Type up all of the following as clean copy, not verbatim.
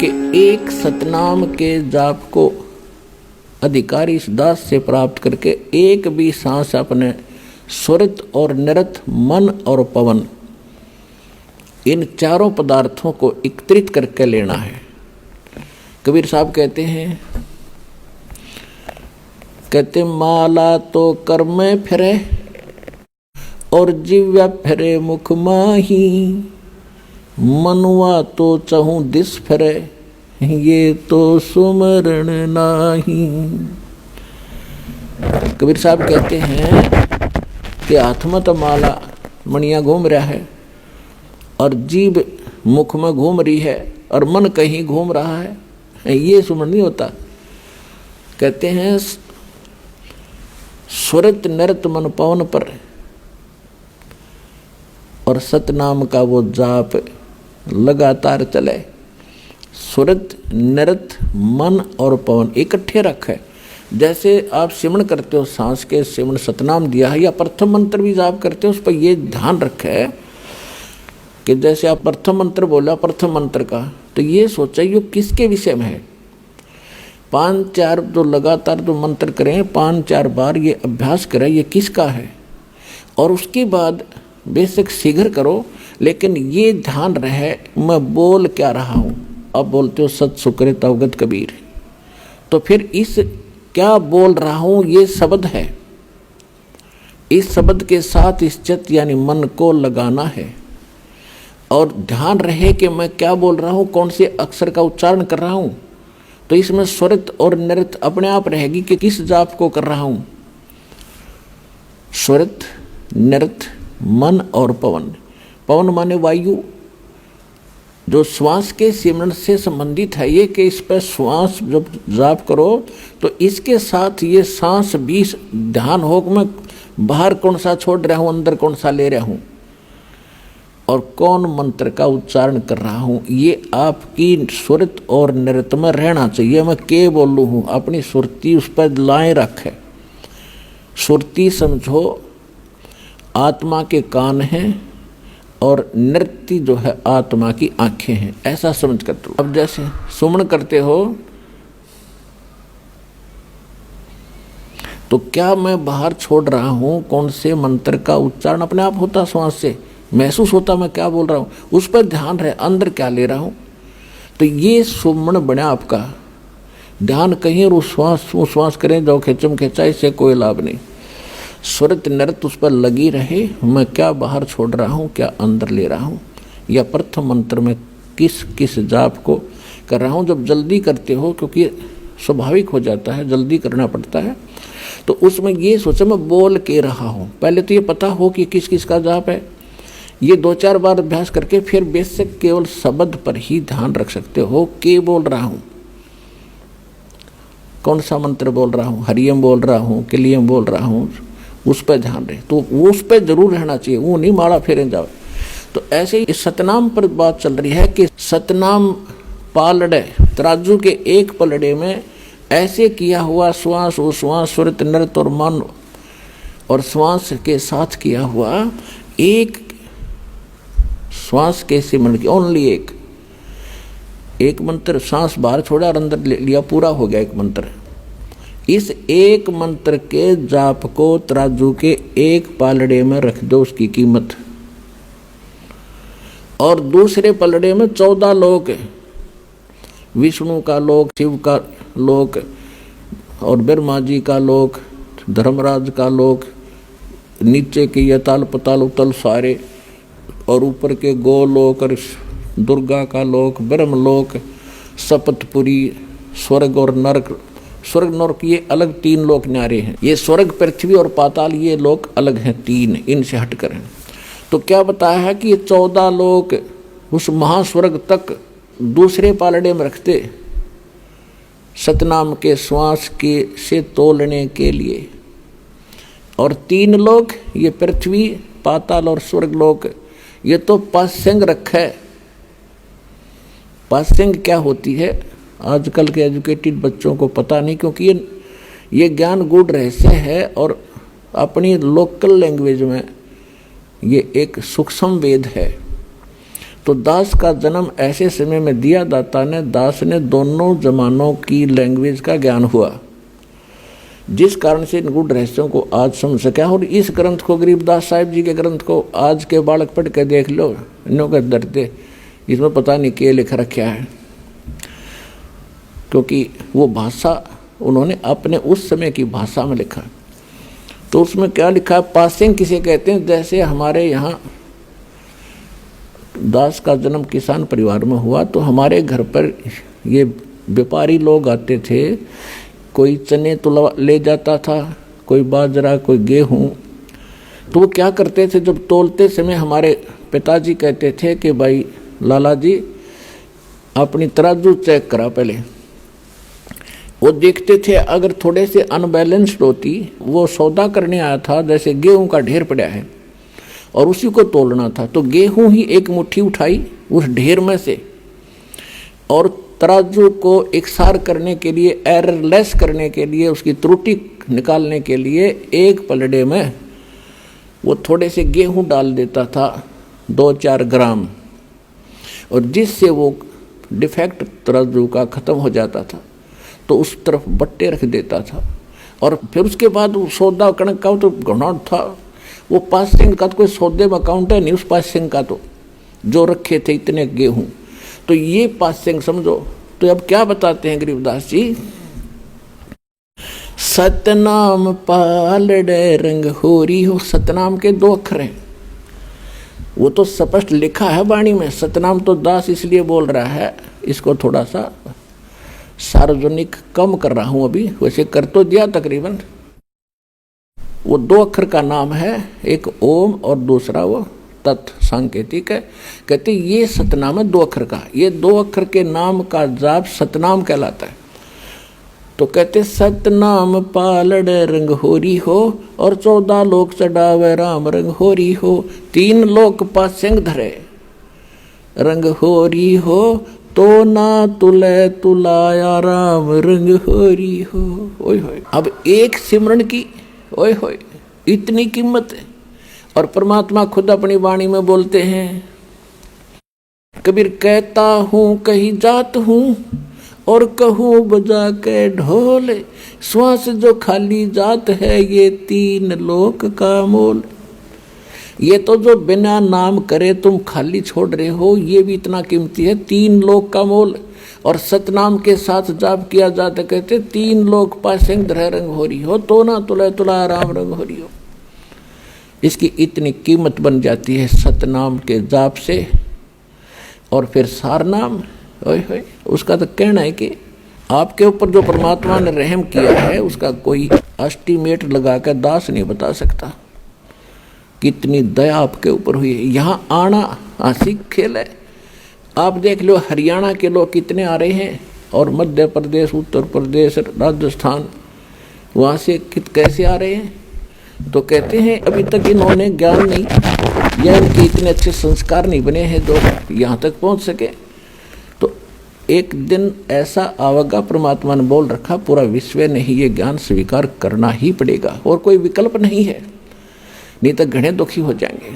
कि एक सतनाम के जाप को अधिकारी इस दास से प्राप्त करके एक भी सांस अपने स्वरित और निरत मन और पवन इन चारों पदार्थों को एकत्रित करके लेना है। कबीर साहब कहते माला तो कर में फिरे और जिव्या फिरे मुख माही, मनुआ तो चहूं दिस फिरे ये तो सुमरण नाही। कबीर साहब कहते हैं कि हाथ में तो माला मणिया घूम रहा है और जीभ मुख में घूम रही है और मन कहीं घूम रहा है, ये सुमरण नहीं होता। कहते हैं स्वरित नृत मन पवन पर और सतनाम का वो जाप लगातार चले। सुरत नृत मन और पवन इकट्ठे रखे। जैसे आप सिमरण करते हो, सांस के सिमरण सतनाम दिया है, या प्रथम मंत्र भी जाप करते हो, उस पर ये ध्यान रखे कि जैसे आप प्रथम मंत्र बोला प्रथम मंत्र का, तो ये सोचा ये किसके विषय में है। 5-4 जो लगातार जो मंत्र करें 5-4 बार ये अभ्यास करें ये किसका है, और उसके बाद बेशक शीघ्र करो, लेकिन ये ध्यान रहे मैं बोल क्या रहा हूँ। अब बोलते हो सत सुकृत अवगत कबीर, तो फिर इस क्या बोल रहा हूँ ये शब्द है, इस शब्द के साथ इस चित्त यानी मन को लगाना है और ध्यान रहे कि मैं क्या बोल रहा हूँ, कौन से अक्षर का उच्चारण कर रहा हूँ। तो इसमें स्वरित और नृत अपने आप रहेगी कि किस जाप को कर रहा हूँ। स्वरित नृत मन और पवन। पवन माने वायु, जो श्वास के सिमरण से संबंधित है। ये कि इस पर श्वास जब जाप करो तो इसके साथ ये सांस भी ध्यान हो कि मैं बाहर कौन सा छोड़ रहा हूँ, अंदर कौन सा ले रहा हूँ और कौन मंत्र का उच्चारण कर रहा हूँ। ये आपकी सुरत और नृत्य में रहना चाहिए। मैं के बोलूँ हूँ, अपनी सुरती उस पर लाए रखे। सुरती समझो आत्मा के कान हैं और नृत्य जो है आत्मा की आंखें हैं, ऐसा समझ कर दो। अब जैसे सुमन करते हो तो क्या मैं बाहर छोड़ रहा हूं, कौन से मंत्र का उच्चारण अपने आप होता, श्वास से महसूस होता मैं क्या बोल रहा हूं, उस पर ध्यान रहे अंदर क्या ले रहा हूं। तो ये सुमन बना आपका ध्यान कहीं और श्वास करें जो खेचम खेचा, इससे कोई लाभ नहीं। स्वरित नृत्य उस पर लगी रहे, मैं क्या बाहर छोड़ रहा हूँ, क्या अंदर ले रहा हूँ, या प्रथम मंत्र में किस किस जाप को कर रहा हूँ। जब जल्दी करते हो, क्योंकि स्वाभाविक हो जाता है जल्दी करना पड़ता है, तो उसमें ये सोचो मैं बोल के रहा हूँ। पहले तो ये पता हो कि किस किस का जाप है। ये 2-4 बार अभ्यास करके फिर बेसिक केवल शब्द पर ही ध्यान रख सकते हो। के बोल रहा हूँ, कौन सा मंत्र बोल रहा हूँ, हरियम बोल रहा हूँ, किलियम बोल रहा हूँ, उस पर ध्यान रहे। तो वो उस पर जरूर रहना चाहिए, वो नहीं माड़ा फेरे जाओ। तो ऐसे ही सतनाम पर बात चल रही है कि सतनाम पालड़े तराजू के एक पलड़े में ऐसे किया हुआ श्वास स्वरित नृत्य और मन और श्वास के साथ किया हुआ एक श्वास के सिमरण की ओनली एक मंत्र, सांस बाहर छोड़ा और अंदर ले लिया, पूरा हो गया एक मंत्र। इस एक मंत्र के जाप को तराजू के एक पालड़े में रख दो, उसकी कीमत, और दूसरे पलड़े में 14 लोक, विष्णु का लोक, शिव का लोक और ब्रह्मा जी का लोक, धर्मराज का लोक, नीचे के यताल पताल उतल सारे, और ऊपर के गोलोक और दुर्गा का लोक, ब्रह्मलोक, सपतपुरी, स्वर्ग और नरक। स्वर्ग नरक ये अलग 3 लोक न्यारे हैं। ये स्वर्ग पृथ्वी और पाताल ये लोक अलग हैं 3, इनसे हटकर हैं। तो क्या बताया है कि ये 14 लोक उस महास्वर्ग तक दूसरे पालड़े में रखते सतनाम के श्वास के से तोलने के लिए, और 3 लोक ये पृथ्वी पाताल और स्वर्ग लोक ये तो पास्यंग रखे। पास्यंग क्या होती है आजकल के एजुकेटेड बच्चों को पता नहीं, क्योंकि ये ज्ञान गूढ़ रहस्य है और अपनी लोकल लैंग्वेज में ये एक सूक्ष्म वेद है। तो दास का जन्म ऐसे समय में दिया दाता ने, दास ने दोनों जमानों की लैंग्वेज का ज्ञान हुआ, जिस कारण से इन गूढ़ रहस्यों को आज समझ सका। और इस ग्रंथ को, गरीबदास साहिब जी के ग्रंथ को आज के बालक पढ़ के देख लो, इन्हों के डरते इसमें पता नहीं क्या लिख रखा है, क्योंकि वो भाषा उन्होंने अपने उस समय की भाषा में लिखा। तो उसमें क्या लिखा है, पासिंग किसे कहते हैं। जैसे हमारे यहाँ दास का जन्म किसान परिवार में हुआ, तो हमारे घर पर ये व्यापारी लोग आते थे, कोई चने तो ले जाता था, कोई बाजरा, कोई गेहूँ। तो वो क्या करते थे, जब तोलते समय हमारे पिताजी कहते थे कि भाई लाला जी अपनी तराजू चेक करा पहले। वो देखते थे अगर थोड़े से अनबैलेंस्ड होती, वो सौदा करने आया था, जैसे गेहूं का ढेर पड़ा है और उसी को तोलना था, तो गेहूं ही एक मुट्ठी उठाई उस ढेर में से, और तराजू को एकसार करने के लिए, एररलेस करने के लिए, उसकी त्रुटि निकालने के लिए एक पलड़े में वो थोड़े से गेहूं डाल देता था, 2-4 ग्राम, और जिससे वो डिफेक्ट तराजू का ख़त्म हो जाता था, तो उस तरफ बट्टे रख देता था। और फिर उसके बाद वो सौदा कणक का तो घनौट था, वो पासिंग का तो कोई सौदे में अकाउंट है नहीं, उस पासिंग का तो जो रखे थे इतने गेहूं, तो ये पासिंग समझो। तो अब क्या बताते हैं गरीबदास जी, सतनाम पालड़े रंग होरी हो। सतनाम के 2 अक्षर हैं, वो तो स्पष्ट लिखा है वाणी में। सतनाम तो दास इसलिए बोल रहा है, इसको थोड़ा सा सार्वजनिक कम कर रहा हूं अभी, वैसे कर तो दिया तकरीबन। वो 2 अक्षर का नाम है, एक ओम और दूसरा वो तत् सांकेतिक है। कहते ये सतनाम है 2 अक्षर का, ये 2 अक्षर के नाम का जाप सतनाम कहलाता है। तो कहते सतनाम पालड़ रंग होरी हो, और 14 लोक चढ़ावे राम रंग होरी हो। 3 लोक पासिंग धरे रंग होरी हो, तो ना तुले तुलाया राम रंग होरी हो। ओए होए, अब एक सिमरन की ओए होए इतनी कीमत है। और परमात्मा खुद अपनी वाणी में बोलते हैं, कबीर कहता हूँ कहीं जात हूँ, और कहूँ बजा के ढोल, श्वास जो खाली जात है ये 3 लोक का मोल। ये तो जो बिना नाम करे तुम खाली छोड़ रहे हो, ये भी इतना कीमती है, 3 लोक का मोल। और सतनाम के साथ जाप किया जाता, कहते 3 लोक पासिंग धरे रंग हो रही हो, तो ना तुला तुला राम रंग हो रही हो। इसकी इतनी कीमत बन जाती है सतनाम के जाप से। और फिर सारनाम, ओए होए, उसका तो कहना है कि आपके ऊपर जो परमात्मा ने रहम किया है उसका कोई एस्टीमेट लगा कर दास नहीं बता सकता, कितनी दया आपके ऊपर हुई है। यहाँ आना हंसी खेल है। आप देख लो हरियाणा के लोग कितने आ रहे हैं, और मध्य प्रदेश, उत्तर प्रदेश, राजस्थान, वहाँ से कैसे आ रहे हैं। तो कहते हैं अभी तक इन्होंने ज्ञान नहीं, या इनके इतने अच्छे संस्कार नहीं बने हैं जो यहाँ तक पहुँच सके। तो एक दिन ऐसा आवेगा, परमात्मा ने बोल रखा, पूरा विश्व ने ही ये ज्ञान स्वीकार करना ही पड़ेगा, और कोई विकल्प नहीं है, नहीं तो घने दुखी हो जाएंगे।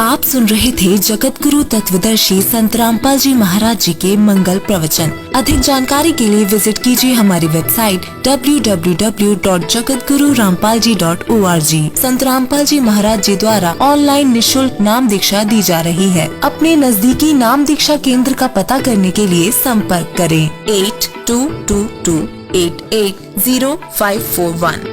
आप सुन रहे थे जगत गुरु तत्वदर्शी संत रामपाल जी महाराज जी के मंगल प्रवचन। अधिक जानकारी के लिए विजिट कीजिए हमारी वेबसाइट www.jagatgururampalji.org। संत रामपाल जी महाराज जी द्वारा ऑनलाइन निशुल्क नाम दीक्षा दी जा रही है। अपने नजदीकी नाम दीक्षा केंद्र का पता करने के लिए संपर्क करें 8222880541।